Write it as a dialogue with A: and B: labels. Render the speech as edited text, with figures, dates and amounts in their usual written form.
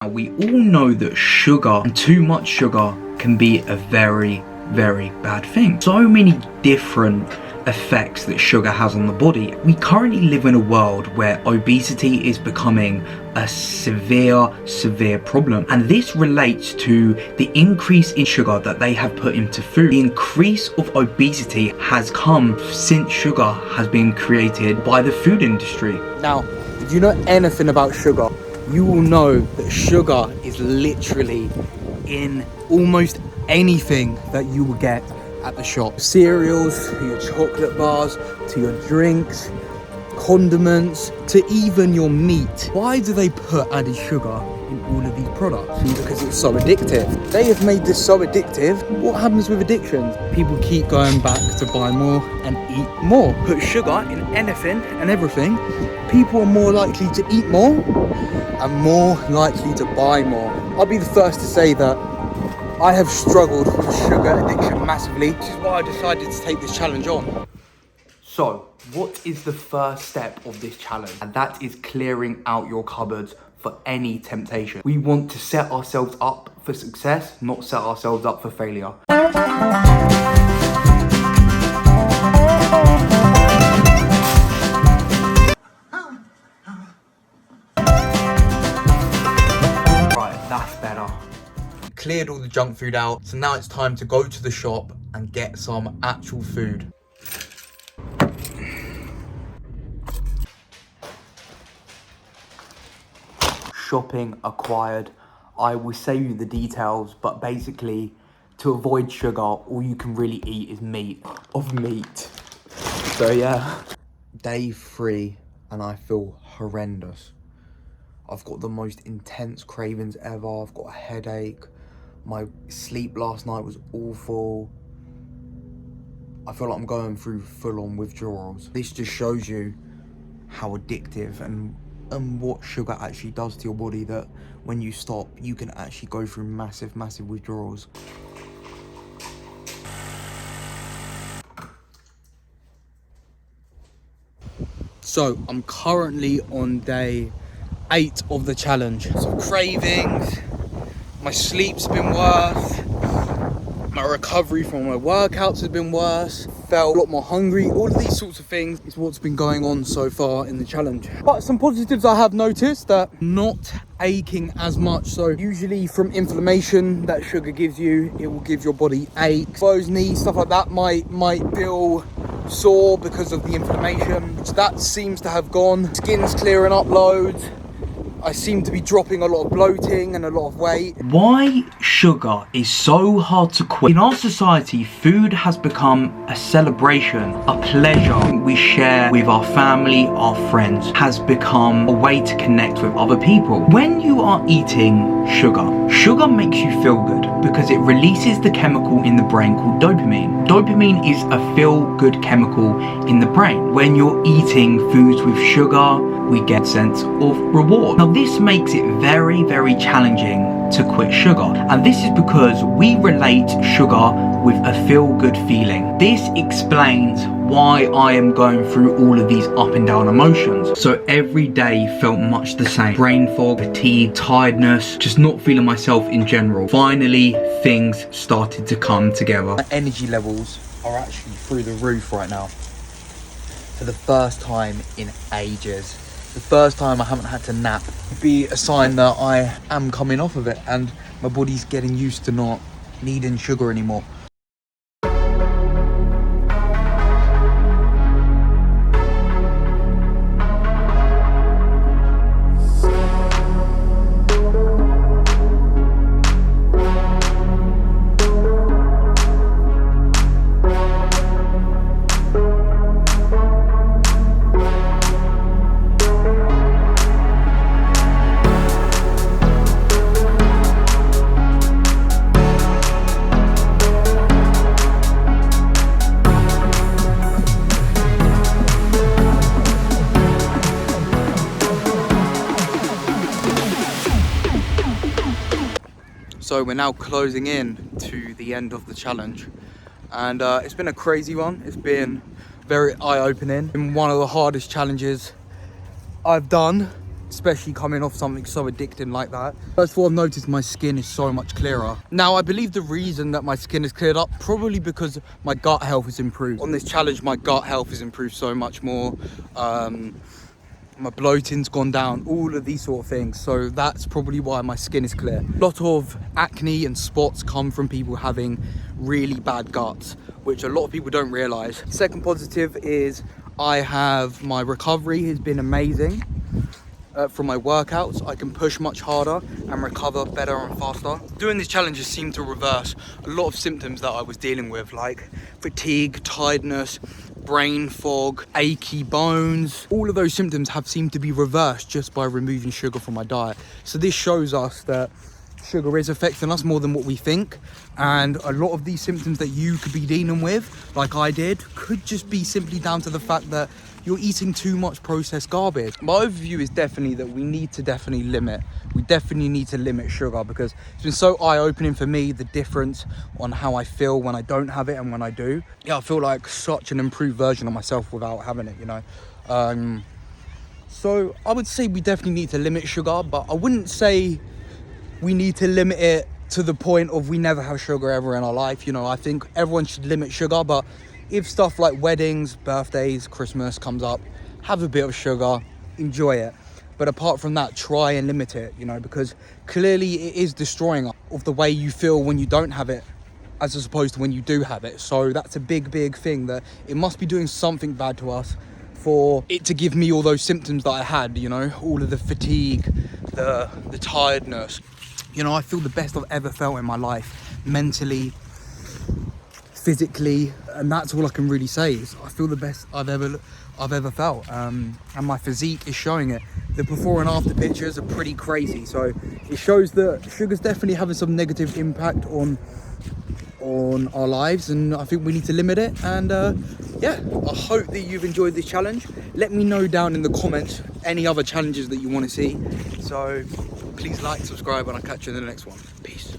A: Now, we all know that sugar and too much sugar can be a very, very bad thing. So many different effects that sugar has on the body. We currently live in a world where obesity is becoming a severe problem, and this relates to the increase in sugar that they have put into food. The increase of obesity has come since sugar has been created by the food industry.
B: Now, if you know anything about sugar, you will know that sugar is literally in almost anything that you will get at the shop. Cereals, to your chocolate bars, to your drinks, condiments, to even your meat. Why do they put added sugar in all of these products? Because it's so addictive. They have made this so addictive. What happens with addictions? People keep going back to buy more and eat more. Put sugar in anything and everything. People are more likely to eat more and more likely to buy more. I'll be the first to say that I have struggled with sugar addiction massively, which is why I decided to take this challenge on. So, what is the first step of this challenge? And that is clearing out your cupboards for any temptation. We want to set ourselves up for success, not set ourselves up for failure. That's better. Cleared all the junk food out, so now it's time to go to the shop and get some actual food. Shopping acquired. I will save you the details, but basically, to avoid sugar, all you can really eat is meat. So yeah. Day 3, and I feel horrendous. I've got the most intense cravings ever. I've got a headache. My sleep last night was awful. I feel like I'm going through full-on withdrawals. This just shows you how addictive and what sugar actually does to your body, that when you stop, you can actually go through massive withdrawals. So, I'm currently on day 8 of the challenge. Some cravings, my sleep's been worse, my recovery from my workouts has been worse, felt a lot more hungry. All of these sorts of things is what's been going on so far in the challenge. But some positives I have noticed, that not aching as much. So usually from inflammation that sugar gives you, it will give your body aches, bones, knees, stuff like that might feel sore because of the inflammation, which that seems to have gone. Skin's clearing up loads. I seem to be dropping a lot of bloating and a lot of weight.
A: Why sugar is so hard to quit? In our society, food has become a celebration, a pleasure we share with our family, our friends, has become a way to connect with other people. When you are eating sugar makes you feel good because it releases the chemical in the brain called dopamine. Dopamine is a feel-good chemical in the brain. When you're eating foods with sugar, we get a sense of reward. Now this makes it very challenging to quit sugar, and this is because we relate sugar with a feel-good feeling. This explains why I am going through all of these up and down emotions. So every day felt much the same. Brain fog, fatigue, tiredness, just not feeling myself in general. Finally, things started to come together.
B: My energy levels are actually through the roof right now. For the first time in ages. The first time I haven't had to nap. It'd be a sign that I am coming off of it and my body's getting used to not needing sugar anymore. So we're now closing in to the end of the challenge, and it's been a crazy one. It's been very eye-opening. Been one of the hardest challenges I've done, especially coming off something so addicting like that. First of all, I've noticed my skin is so much clearer. Now, I believe the reason that my skin is cleared up, probably because my gut health has improved. On this challenge, my gut health has improved so much more. My bloating's gone down, all of these sort of things. So that's probably why my skin is clear. A lot of acne and spots come from people having really bad guts, which a lot of people don't realize. Second positive is my recovery has been amazing. From my workouts, I can push much harder and recover better and faster. Doing these challenges seemed to reverse a lot of symptoms that I was dealing with, like fatigue, tiredness, brain fog, achy bones. All of those symptoms have seemed to be reversed just by removing sugar from my diet. So this shows us that sugar is affecting us more than what we think, and a lot of these symptoms that you could be dealing with, like I did, could just be simply down to the fact that you're eating too much processed garbage. My overview is definitely that we need to limit sugar, because it's been so eye-opening for me, the difference on how I feel when I don't have it and when I do. Yeah, I feel like such an improved version of myself without having it, you know. So I would say we definitely need to limit sugar, but I wouldn't say we need to limit it to the point of we never have sugar ever in our life. You know, I think everyone should limit sugar, but if stuff like weddings, birthdays, Christmas comes up, have a bit of sugar, enjoy it. But apart from that, try and limit it, you know, because clearly it is destroying of the way you feel when you don't have it, as opposed to when you do have it. So that's a big thing, that it must be doing something bad to us for it to give me all those symptoms that I had, you know, all of the fatigue, the tiredness. You know, I feel the best I've ever felt in my life, mentally, physically, and that's all I can really say is I feel the best I've ever felt, and my physique is showing it. The before and after pictures are pretty crazy, so it shows that sugar's definitely having some negative impact on our lives, and I think we need to limit it. And yeah, I hope that you've enjoyed this challenge. Let me know down in the comments any other challenges that you want to see. So please like, subscribe, and I'll catch you in the next one. Peace.